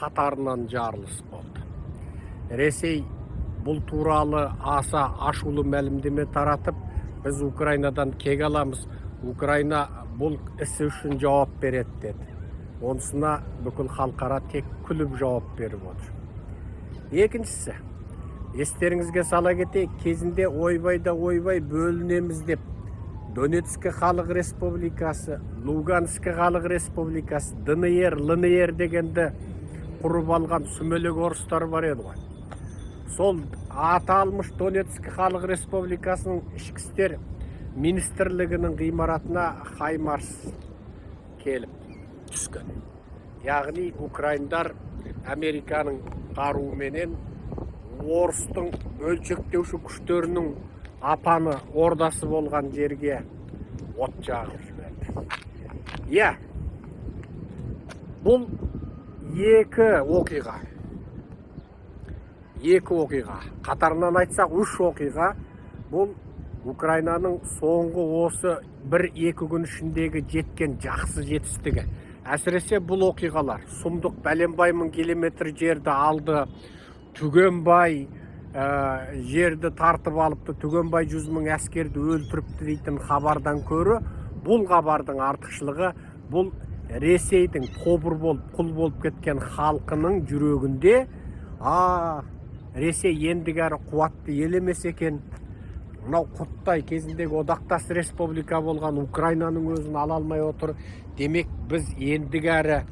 қатарынан жарылыс болды. Ресей бұл туралы аса ашулы мәлімдеме таратып, біз Украинадан кек аламыз, Украина бұл ісі үшін жауап береді деді. Онысына бүкіл халқара тек күліп жауап беріп отыр. Екіншісі, естеріңізге сала кетейік, кезінде ойбай бөлінеміз деп Донецк халық республикасы, Луганск халық республикасы, ДНР, ЛНР дегенді құрып алған сүмелек орыстар бар еді ғой. Сол аталмыш Донецк халық республикасының ішкі істер министрлігінің ғимаратына Хаймарс келіп түскен. Яғни украиндар Американың қаруыменен орыстың өлшектеуші күштерінің апаны ордасы болған жерге от жағып жіберді. Бұл екі оқиға. Қатарынан айтсақ, үш оқиға. Бұл Украинаның соңғы осы 1-2 күн ішіндегі жеткен жақсы жетістігі. Әсіресе бұл оқиғалар. Сұмдық бәленбай мың километр жерді алды. Түгенбай жерді тартып алыпты. Түгенбай 100 мың әскерді өлтіріпті дейтін хабардан көрі. Бұл хабардың артықшылығы, бұл Ресейдің тобыр болып, құл болып кеткен халқының жүрегінде, Ресей ендігәрі қуатты елемес екен, мынау құттай кезіндегі одақтас республика болған Украинаның өзін ала алмай отыр. Демек біз ендігәрі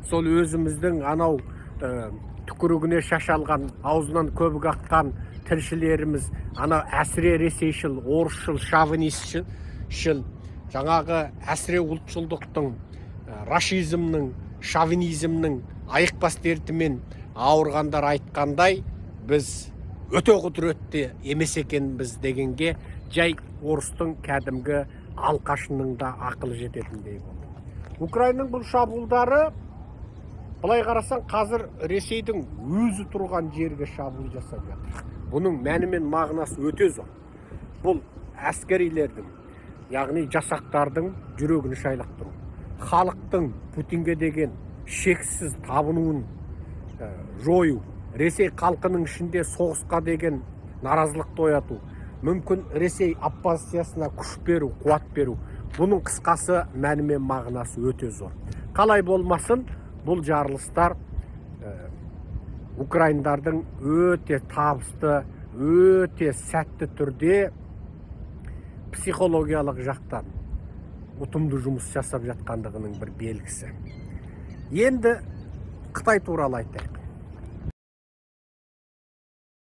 сол өзіміздің анау түкірігіне шашалған, аузынан көбік аққан тілшілеріміз, анау әсіре ресейшіл, орысшыл, шовинистшіл, жаңағы әсіре ұлтшылдықтың, рашизмнің, шовинизмнің айықпас дертімен ауырғандар айтқандай, біз өте құдіретті емес екенбіз дегенге жай орыстың кәдімгі алқашының да ақылы жететіндей болды. Украинаның бұл шабуылдары, былай қарасаң, қазір Ресейдің өзі тұрған жерге шабуыл жасап жатыр. Бұның мәні мен мағынасы өте зор. Бұл әскерилердің, яғни жасақтардың жүрегін шайлап тұру. Халықтың Путинге деген шексіз табынуын жою, Ресей халқының ішінде соғысқа деген наразылықты ояту, мүмкін Ресей оппозициясына күш беру, қуат беру. Бұның қысқасы мәні мен мағынасы өте зор. Қалай болмасын, бұл жарылыстар украиндардың өте табысты, өте сәтті түрде психологиялық жақтан ұтымды жұмыс жасап жатқандығының бір белгісі. Енді Қытай туралы айтайық.